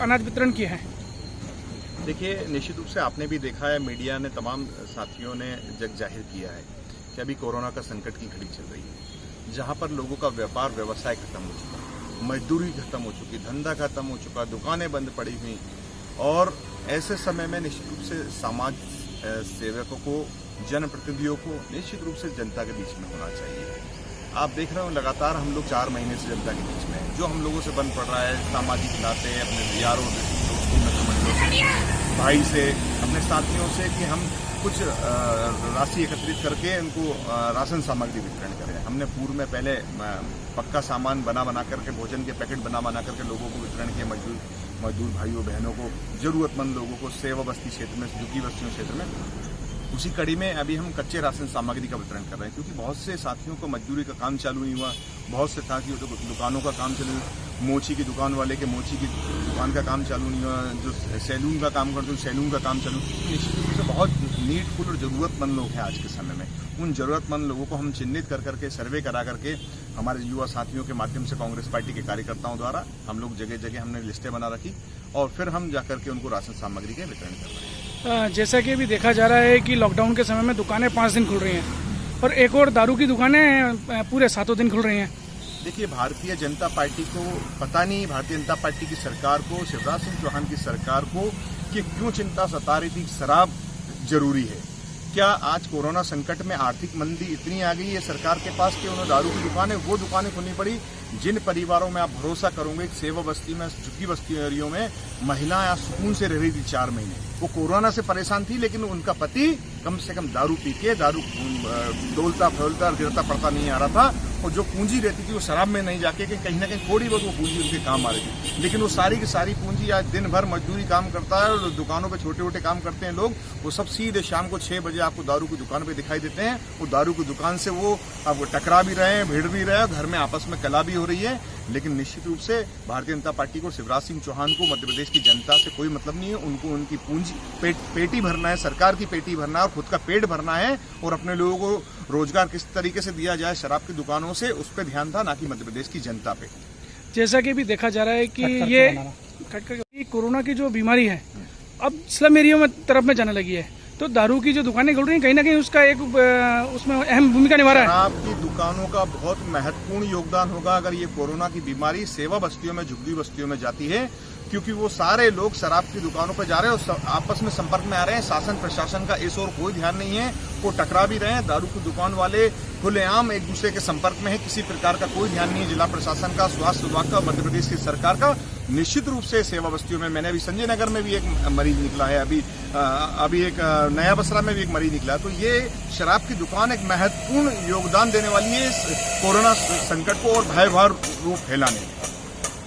अनाज वितरण किए हैं। देखिए, निश्चित रूप से आपने भी देखा है, मीडिया ने, तमाम साथियों ने जग जाहिर किया है कि अभी कोरोना का संकट की घड़ी चल रही है, जहां पर लोगों का व्यापार व्यवसाय खत्म हो चुका, मजदूरी खत्म हो चुकी, धंधा खत्म हो चुका, दुकानें बंद पड़ी हुई, और ऐसे समय में निश्चित रूप से समाज सेवकों को, जनप्रतिनिधियों को निश्चित रूप से जनता के बीच में होना चाहिए। आप देख रहे हो, लगातार हम लोग 4 महीने से जनता के बीच में हैं। जो हम लोगों से बन पड़ रहा है, सामाजिक नाते, अपने यारों दोस्तों मित्रों से, भाई से, अपने साथियों से, कि हम कुछ राशि एकत्रित करके उनको राशन सामग्री वितरण करें। हमने पूर्व में पहले पक्का सामान बना करके, भोजन के पैकेट बना करके लोगों को वितरण किए, मजदूर भाइयों बहनों को, जरूरतमंद लोगों को, सेवा बस्ती क्षेत्र में, झुग्गी बस्तियों क्षेत्र में। उसी कड़ी में अभी हम कच्चे राशन सामग्री का वितरण कर रहे हैं, क्योंकि बहुत से साथियों को मजदूरी का काम चालू नहीं हुआ, बहुत से साथियों को दुकानों का काम चालू, मोची की दुकान वाले के मोची की दुकान का काम चालू नहीं हुआ, जो सैलून का काम करते हैं सैलून का काम चालू। निश्चित रूप से बहुत नीडफुल और ज़रूरतमंद लोग हैं आज के समय में। उन ज़रूरतमंद लोगों को हम चिन्हित कर करके, सर्वे करा करके, हमारे युवा साथियों के माध्यम से, कांग्रेस पार्टी के कार्यकर्ताओं द्वारा हम लोग जगह जगह हमने लिस्टें बना रखी, और फिर हम जाकर के उनको राशन सामग्री के वितरण कर रहे हैं। जैसा कि अभी देखा जा रहा है कि लॉकडाउन के समय में दुकानें 5 दिन खुल रही हैं, और एक और दारू की दुकानें पूरे 7 दिन खुल रही हैं। देखिए, भारतीय जनता पार्टी को पता नहीं, भारतीय जनता पार्टी की सरकार को, शिवराज सिंह चौहान की सरकार को, कि क्यों चिंता सता रही थी शराब जरूरी है। क्या आज कोरोना संकट में आर्थिक मंदी इतनी आ गई है सरकार के पास कि उन्हें दारू की दुकानें, वो दुकानें खोलनी पड़ी? जिन परिवारों में आप भरोसा करोगे, सेवा बस्ती में, झुग्गी बस्तियों में महिलाएं सुकून से रह रही थी 4 महीने, वो कोरोना से परेशान थी, लेकिन उनका पति कम से कम दारू पी के, दारू डोलता फैलता गिरता पड़ता नहीं आ रहा था, और जो पूंजी रहती थी वो शराब में नहीं जाके, कि कहीं ना कहीं थोड़ी बहुत वो पूंजी उनके काम आ रही थी। लेकिन वो सारी की सारी पूंजी आज दिन भर मजदूरी काम करता है, और दुकानों पे छोटे छोटे काम करते हैं लोग, वो सब सीधे शाम को 6 बजे आपको दारू की दुकान पे दिखाई देते हैं। वो दारू की दुकान से वो अब टकरा भी रहे हैं, भिड़ भी रहे हैं, घर में आपस में कला भी हो रही है। लेकिन निश्चित रूप से भारतीय जनता पार्टी को, शिवराज सिंह चौहान को, मध्य प्रदेश की जनता से कोई मतलब नहीं है। उनको उनकी पूंजी पेटी भरना है, सरकार की पेटी भरना है, और खुद का पेट भरना है, और अपने लोगों को रोजगार किस तरीके से दिया जाए शराब की दुकानों से, उस पर ध्यान था, ना कि मध्य प्रदेश की जनता पे। जैसा कि भी देखा जा रहा है कि ये कोरोना की जो बीमारी है अब स्लम एरिया में तरफ में जाने लगी है, तो दारू की जो दुकानें खुल रही हैं, कहीं ना कहीं उसका एक उसमें अहम भूमिका निभा रहा है। शराब की दुकानों का बहुत महत्वपूर्ण योगदान होगा अगर ये कोरोना की बीमारी सेवा बस्तियों में, झुग्गी बस्तियों में जाती है, क्योंकि वो सारे लोग शराब की दुकानों पर जा रहे हैं और आपस में संपर्क में आ रहे हैं। शासन प्रशासन का इस ओर कोई ध्यान नहीं है, वो टकरा भी रहे हैं। दारू की दुकान वाले खुलेआम एक दूसरे के संपर्क में है, किसी प्रकार का कोई ध्यान नहीं है जिला प्रशासन का, स्वास्थ्य विभाग का, मध्य प्रदेश की सरकार का। निश्चित रूप से सेवा बस्तियों में, मैंने अभी संजय नगर में भी एक मरीज निकला है, अभी एक नया बसरा में भी एक मरीज निकला, तो ये शराब की दुकान एक महत्वपूर्ण योगदान देने वाली है इस कोरोना संकट को और भयावह रूप फैलाने में।